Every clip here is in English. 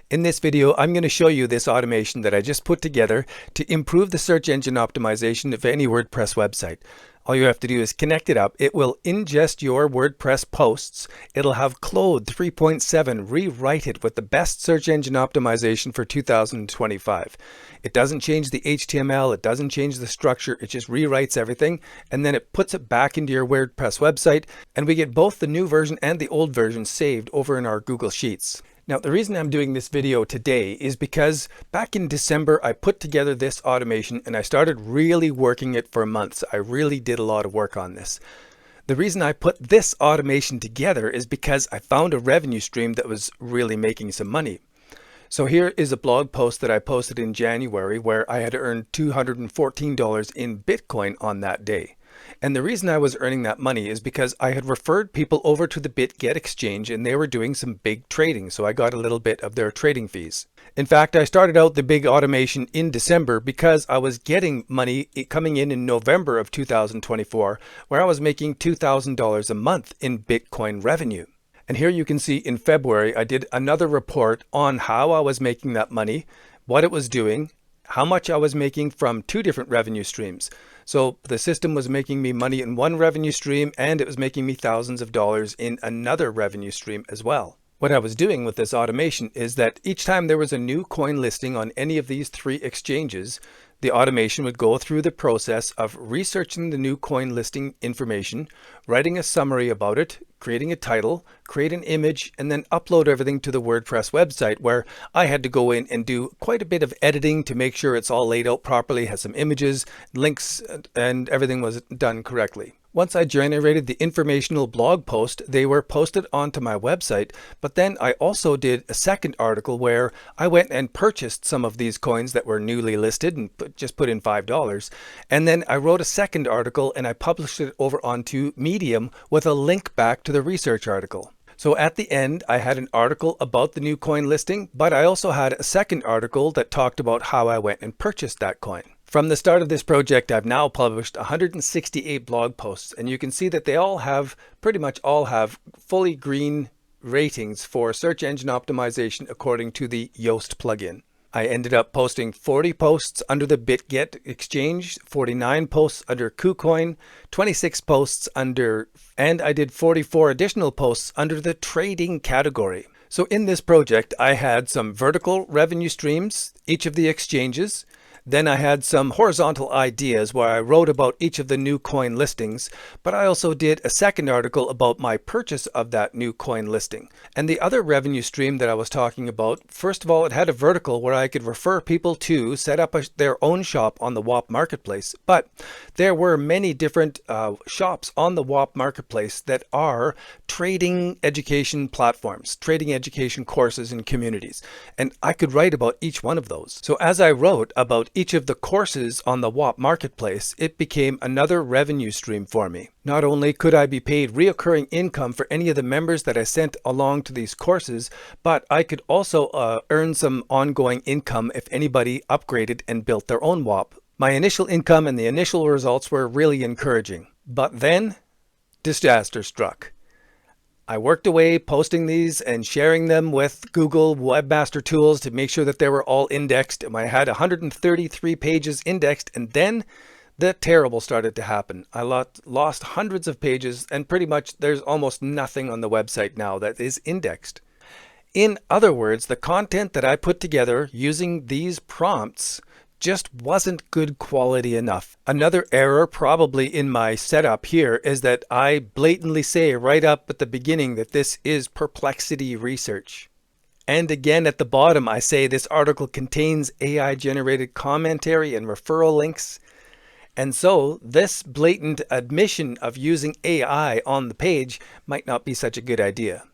In this video, I'm going to show you this automation that I just put together to improve the search engine optimization of any WordPress website. All you have to do is connect it up. It will ingest your WordPress posts. It'll have Claude 3.7 rewrite it with the best search engine optimization for 2025. It doesn't change the HTML. It doesn't change the structure. It just rewrites everything, and then it puts it back into your WordPress website, and we get both the new version and the old version saved over in our Google Sheets. Now, the reason I'm doing this video today is because back in December, I put together this automation and I started really working it for months. I really did a lot of work on this. The reason I put this automation together is because I found a revenue stream that was really making some money. So here is a blog post that I posted in January where I had earned $214 in Bitcoin on that day. And the reason I was earning that money is because I had referred people over to the BitGet exchange and they were doing some big trading. So I got a little bit of their trading fees. In fact, I started out the big automation in December because I was getting money coming in November of 2024, where I was making $2,000 a month in Bitcoin revenue. And here you can see in February, I did another report on how I was making that money, what it was doing, how much I was making from two different revenue streams. So the system was making me money in one revenue stream and it was making me thousands of dollars in another revenue stream as well. What I was doing with this automation is that each time there was a new coin listing on any of these three exchanges, the automation would go through the process of researching the new coin listing information, writing a summary about it, creating a title, create an image, and then upload everything to the WordPress website, where I had to go in and do quite a bit of editing to make sure it's all laid out properly, has some images, links, and everything was done correctly. Once I generated the informational blog post, they were posted onto my website, but then I also did a second article where I went and purchased some of these coins that were newly listed and just put in $5. And then I wrote a second article and I published it over onto Medium with a link back to the research article. So at the end, I had an article about the new coin listing, but I also had a second article that talked about how I went and purchased that coin. From the start of this project, I've now published 168 blog posts, and you can see that they all have, pretty much all have, fully green ratings for search engine optimization according to the Yoast plugin. I ended up posting 40 posts under the BitGet exchange, 49 posts under KuCoin, 26 posts under, and I did 44 additional posts under the trading category. So in this project, I had some vertical revenue streams, each of the exchanges. Then I had some horizontal ideas where I wrote about each of the new coin listings, but I also did a second article about my purchase of that new coin listing. And the other revenue stream that I was talking about, first of all, it had a vertical where I could refer people to set up their own shop on the WAP marketplace. But there were many different shops on the WAP marketplace that are trading education platforms, trading education courses and communities. And I could write about each one of those. So as I wrote about each of the courses on the WAP marketplace, it became another revenue stream for me. Not only could I be paid reoccurring income for any of the members that I sent along to these courses, but I could also earn some ongoing income if anybody upgraded and built their own WAP. My initial income and the initial results were really encouraging. But then disaster struck. I worked away posting these and sharing them with Google Webmaster Tools to make sure that they were all indexed. I had 133 pages indexed, and then the terrible started to happen. I lost hundreds of pages, and pretty much there's almost nothing on the website now that is indexed. In other words, the content that I put together using these prompts just wasn't good quality enough. Another error probably in my setup here is that I blatantly say right up at the beginning that this is perplexity research. And again at the bottom I say this article contains AI generated commentary and referral links. And so this blatant admission of using AI on the page might not be such a good idea.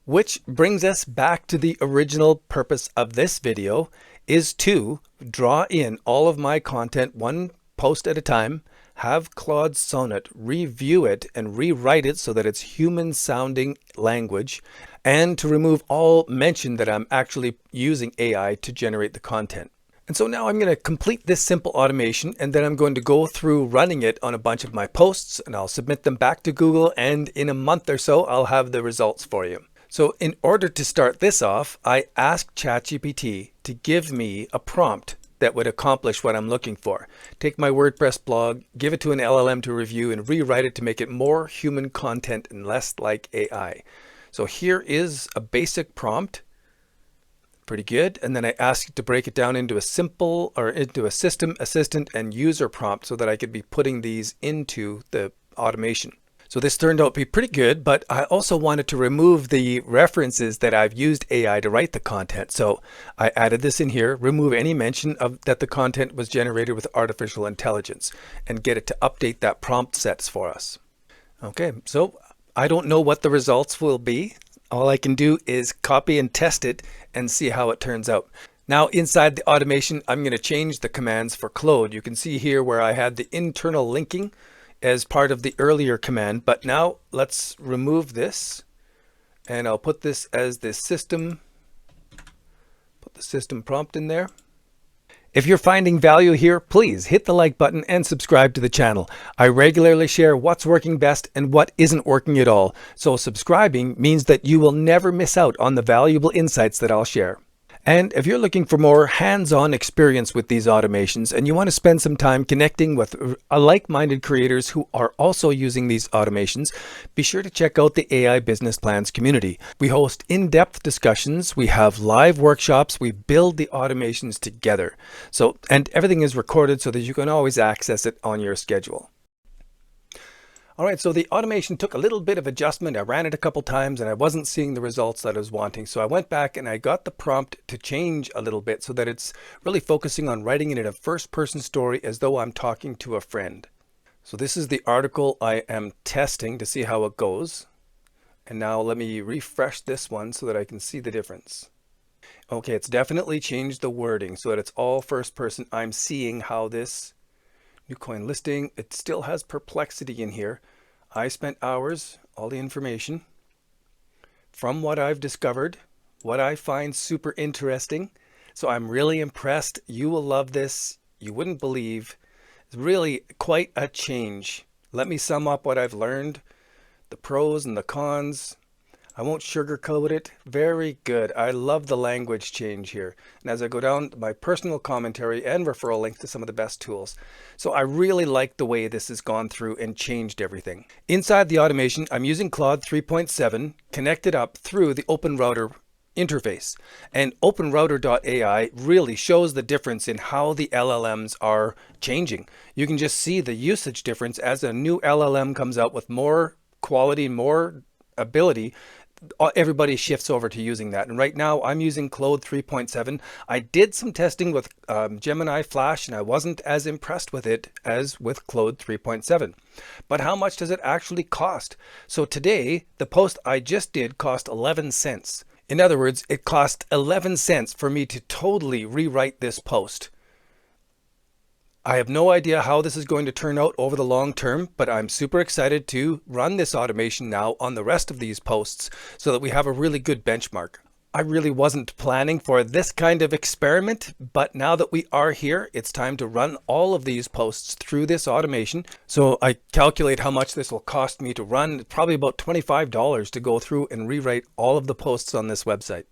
Which brings us back to the original purpose of this video, is to draw in all of my content one post at a time, have Claude Sonnet review it and rewrite it so that it's human sounding language, and to remove all mention that I'm actually using AI to generate the content. And so now I'm going to complete this simple automation, and then I'm going to go through running it on a bunch of my posts, and I'll submit them back to Google, and in a month or so I'll have the results for you. So in order to start this off, I asked ChatGPT to give me a prompt that would accomplish what I'm looking for. Take my WordPress blog, give it to an LLM to review, and rewrite it to make it more human content and less like AI. So here is a basic prompt. Pretty good. And then I asked it to break it down into a simple or into a system, assistant, and user prompt so that I could be putting these into the automation. So this turned out to be pretty good, but I also wanted to remove the references that I've used AI to write the content. So I added this in here, remove any mention of that the content was generated with artificial intelligence, and get it to update that prompt sets for us. Okay, so I don't know what the results will be. All I can do is copy and test it and see how it turns out. Now inside the automation, I'm going to change the commands for Claude. You can see here where I had the internal linking as part of the earlier command, but now let's remove this and I'll put this as the system, put the system prompt in there. If you're finding value here, please hit the like button and subscribe to the channel. I regularly share what's working best and what isn't working at all. So subscribing means that you will never miss out on the valuable insights that I'll share. And if you're looking for more hands-on experience with these automations and you want to spend some time connecting with like-minded creators who are also using these automations, be sure to check out the AI Business Plans community. We host in-depth discussions, we have live workshops, we build the automations together. And everything is recorded so that you can always access it on your schedule. All right, so the automation took a little bit of adjustment. I ran it a couple times and I wasn't seeing the results that I was wanting. So I went back and I got the prompt to change a little bit so that it's really focusing on writing it in a first-person story as though I'm talking to a friend. So this is the article I am testing to see how it goes. And now let me refresh this one so that I can see the difference. Okay, it's definitely changed the wording so that it's all first person. I'm seeing how this new coin listing, it still has perplexity in here. I spent hours, all the information from what I've discovered, what I find super interesting. So I'm really impressed. You will love this. You wouldn't believe. It's really quite a change. Let me sum up what I've learned, the pros and the cons. I won't sugarcoat it. Very good. I love the language change here. And as I go down, my personal commentary and referral links to some of the best tools. So I really like the way this has gone through and changed everything. Inside the automation, I'm using Claude 3.7 connected up through the OpenRouter interface. And OpenRouter.ai really shows the difference in how the LLMs are changing. You can just see the usage difference as a new LLM comes out with more quality, more ability. Everybody shifts over to using that. And right now I'm using Claude 3.7. I did some testing with Gemini Flash and I wasn't as impressed with it as with Claude 3.7. But how much does it actually cost? So today, the post I just did cost 11 cents. In other words, it cost 11 cents for me to totally rewrite this post. I have no idea how this is going to turn out over the long term, but I'm super excited to run this automation now on the rest of these posts so that we have a really good benchmark. I really wasn't planning for this kind of experiment, but now that we are here, it's time to run all of these posts through this automation. So I calculate how much this will cost me to run, probably about $25 to go through and rewrite all of the posts on this website.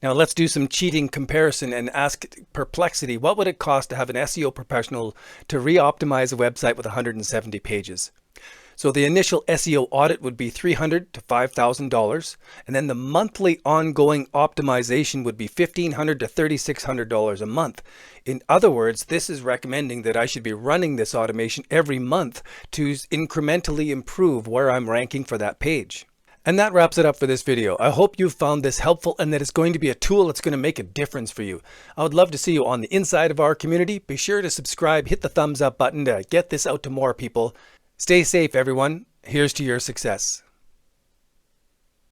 Now let's do some cheating comparison and ask Perplexity, what would it cost to have an SEO professional to re-optimize a website with 170 pages? So the initial SEO audit would be $300 to $5,000, and then the monthly ongoing optimization would be $1,500 to $3,600 a month. In other words, this is recommending that I should be running this automation every month to incrementally improve where I'm ranking for that page. And that wraps it up for this video. I hope you found this helpful and that it's going to be a tool that's going to make a difference for you. I would love to see you on the inside of our community. Be sure to subscribe, hit the thumbs up button to get this out to more people. Stay safe, everyone. Here's to your success.